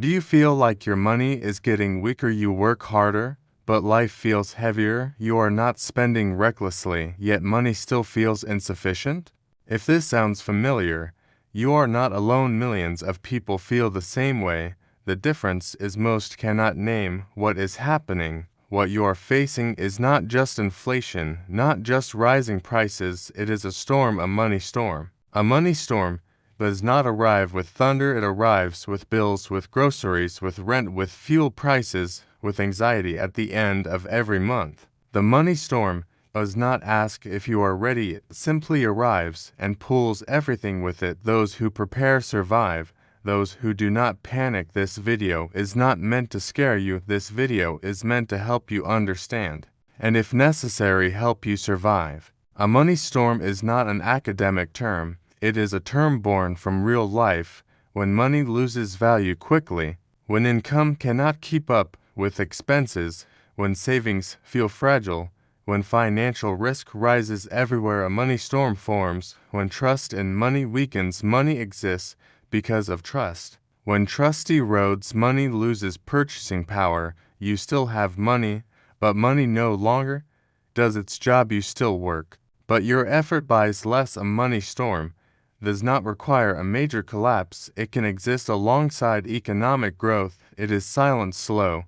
Do you feel like your money is getting weaker? You work harder, but life feels heavier. You are not spending recklessly, yet money still feels insufficient? If this sounds familiar, you are not alone. Millions of people feel the same way. The difference is most cannot name what is happening. What you are facing is not just inflation, not just rising prices, it is a storm, a money storm. A money storm does not arrive with thunder, it arrives with bills, with groceries, with rent, with fuel prices, with anxiety at the end of every month. The money storm does not ask if you are ready, it simply arrives and pulls everything with it. Those who prepare survive. Those who do not panic. This video is not meant to scare you. This video is meant to help you understand, and if necessary, help you survive. A money storm is not an academic term. It is a term born from real life. When money loses value quickly, when income cannot keep up with expenses, when savings feel fragile, when financial risk rises everywhere, a money storm forms. When trust in money weakens, money exists because of trust. When trust erodes, money loses purchasing power. You still have money, but money no longer does its job. You still work, but your effort buys less. A money storm does not require a major collapse. It can exist alongside economic growth. It is silent, slow,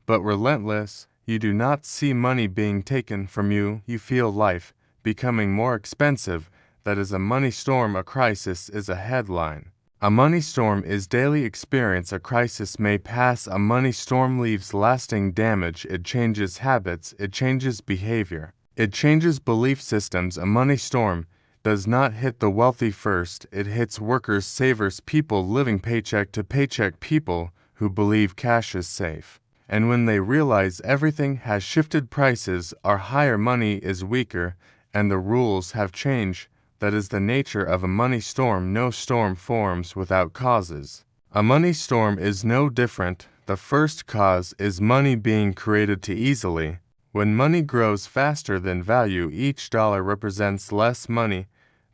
but relentless. You do not see money being taken from you. You feel life becoming more expensive. That is a money storm. A crisis is a headline. A money storm is daily experience. A crisis may pass. A money storm leaves lasting damage. It changes habits. It changes behavior. It changes belief systems. A money storm does not hit the wealthy first. It hits workers, savers, people living paycheck to paycheck, people who believe cash is safe. And when they realize everything has shifted, prices are higher, money is weaker, and the rules have changed. That is the nature of a money storm. No storm forms without causes. A money storm is no different. The first cause is money being created too easily. When money grows faster than value, each dollar represents less. Money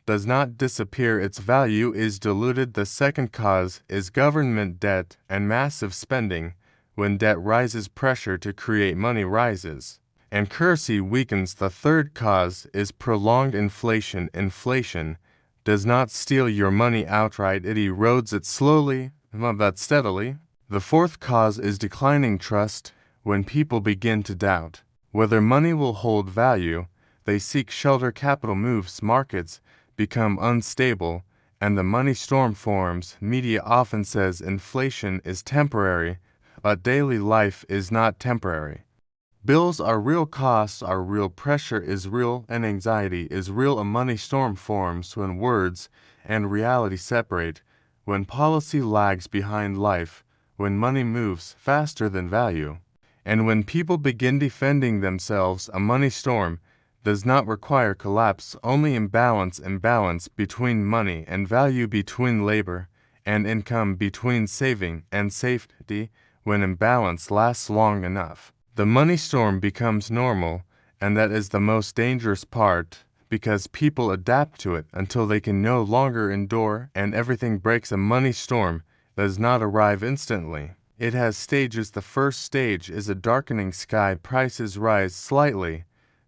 does not disappear, its value is diluted. The second cause is government debt and massive spending. When debt rises, pressure to create money rises, and currency weakens. The third cause is prolonged inflation. Inflation does not steal your money outright, it erodes it slowly but steadily. The fourth cause is declining trust. When people begin to doubt whether money will hold value, they seek shelter. Capital moves, markets become unstable, and the money storm forms. Media often says inflation is temporary, but daily life is not temporary. Bills are real, costs are real, pressure is real, and anxiety is real. A money storm forms when words and reality separate, when policy lags behind life, when money moves faster than value, and when people begin defending themselves. A money storm does not require collapse, only imbalance. Imbalance between money and value, between labor and income, between saving and safety. When imbalance lasts long enough, the money storm becomes normal, and that is the most dangerous part, because people adapt to it until they can no longer endure, and everything breaks. A money storm does not arrive instantly. It has stages. The first stage is a darkening sky. Prices rise slightly,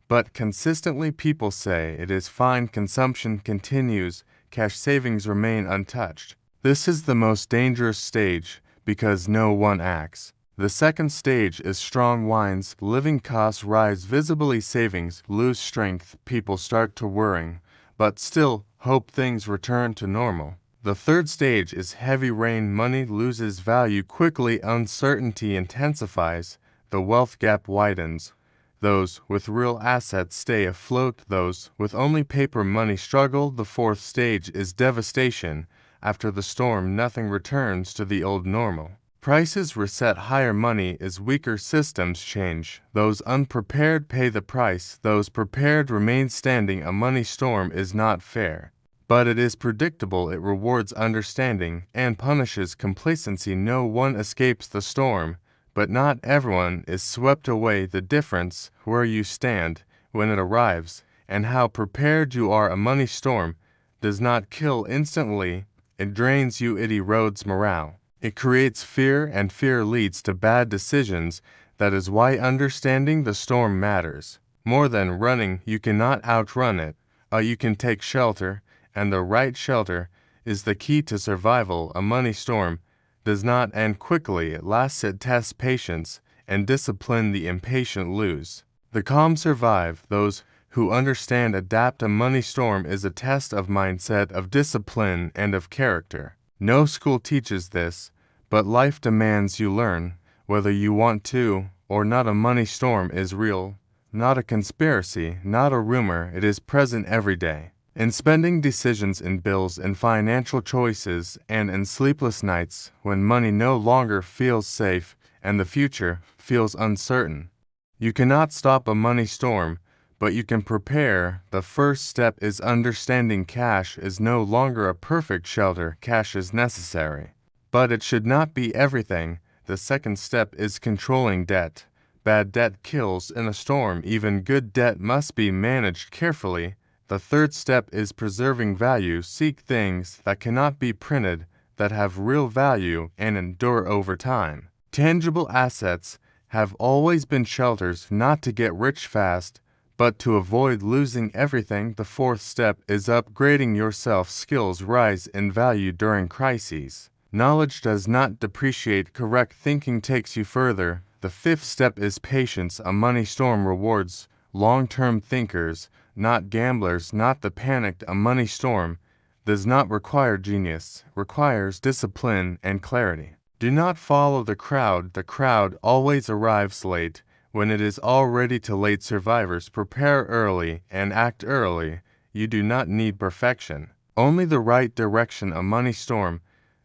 but consistently. People say it is fine. Consumption continues. Cash savings remain untouched. This is the most dangerous stage, because no one acts. The second stage is strong winds. Living costs rise visibly. Savings lose strength. People start to worry, but still hope things return to normal. The third stage is heavy rain. Money loses value quickly. Uncertainty intensifies. The wealth gap widens. Those with real assets stay afloat. Those with only paper money struggle. The fourth stage is devastation. After the storm, nothing returns to the old normal. Prices reset higher. Money is weaker. Systems change. Those unprepared pay the price. Those prepared remain standing. A money storm is not fair, but it is predictable. It rewards understanding and punishes complacency. No one escapes the storm, but not everyone is swept away. The difference where you stand when it arrives and how prepared you are. A money storm does not kill instantly. It drains you. It erodes morale. It creates fear, and fear leads to bad decisions. That is why understanding the storm matters. More than running, you cannot outrun it. You can take shelter, and the right shelter is the key to survival. A money storm does not end quickly. It lasts. It tests patience and discipline. The impatient lose. The calm survive. Those who understand adapt. A money storm is a test of mindset, of discipline, and of character. No school teaches this, but life demands you learn, whether you want to or not. A money storm is real, not a conspiracy, not a rumor. It is present every day. In spending decisions, in bills, in financial choices, and in sleepless nights when money no longer feels safe and the future feels uncertain. You cannot stop a money storm, but you can prepare. The first step is understanding cash is no longer a perfect shelter. Cash is necessary, but it should not be everything. The second step is controlling debt. Bad debt kills in a storm. Even good debt must be managed carefully. The third step is preserving value. Seek things that cannot be printed, that have real value and endure over time. Tangible assets have always been shelters, not to get rich fast, but to avoid losing everything. The fourth step is upgrading yourself. Skills rise in value during crises. Knowledge does not depreciate. Correct thinking takes you further. The fifth step is patience. A money storm rewards long-term thinkers, not gamblers, not the panicked. A money storm does not require genius, requires discipline and clarity. Do not follow the crowd. The crowd always arrives late. When it is already too late, survivors prepare early and act early. You do not need perfection, only the right direction. A money storm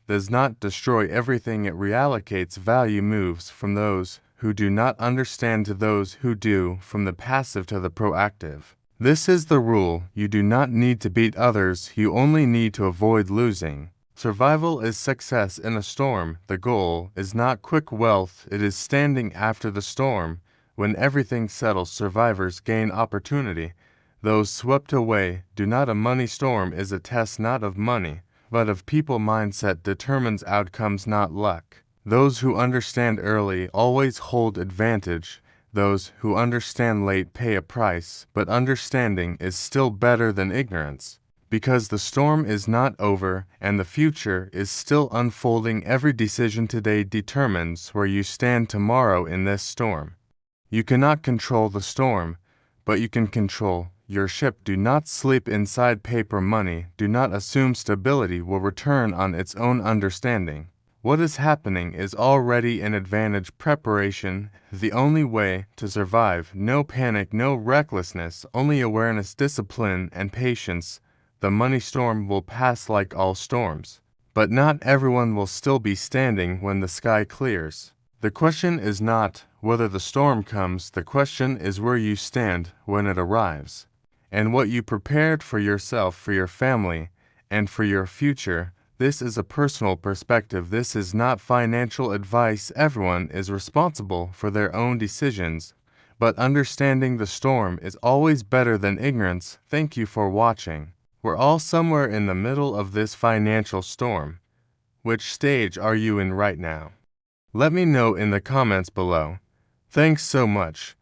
does not destroy everything. It reallocates value, moves from those who do not understand to those who do, from the passive to the proactive. This is the rule. You do not need to beat others. You only need to avoid losing. Survival is success in a storm. The goal is not quick wealth. It is standing after the storm. When everything settles, survivors gain opportunity. Those swept away do not. A money storm is a test not of money, but of people. Mindset determines outcomes, not luck. Those who understand early always hold advantage. Those who understand late pay a price, but understanding is still better than ignorance. Because the storm is not over and the future is still unfolding. Every decision today determines where you stand tomorrow in this storm. You cannot control the storm, but you can control your ship. Do not sleep inside paper money. Do not assume stability will return on its own understanding. What is happening is already an advantage. Preparation, the only way to survive. No panic, no recklessness, only awareness, discipline, and patience. The money storm will pass like all storms, but not everyone will still be standing when the sky clears. The question is not whether the storm comes. The question is where you stand when it arrives, and what you prepared for yourself, for your family, and for your future. This is a personal perspective. This is not financial advice. Everyone is responsible for their own decisions, but understanding the storm is always better than ignorance. Thank you for watching. We're all somewhere in the middle of this financial storm. Which stage are you in right now? Let me know in the comments below. Thanks so much.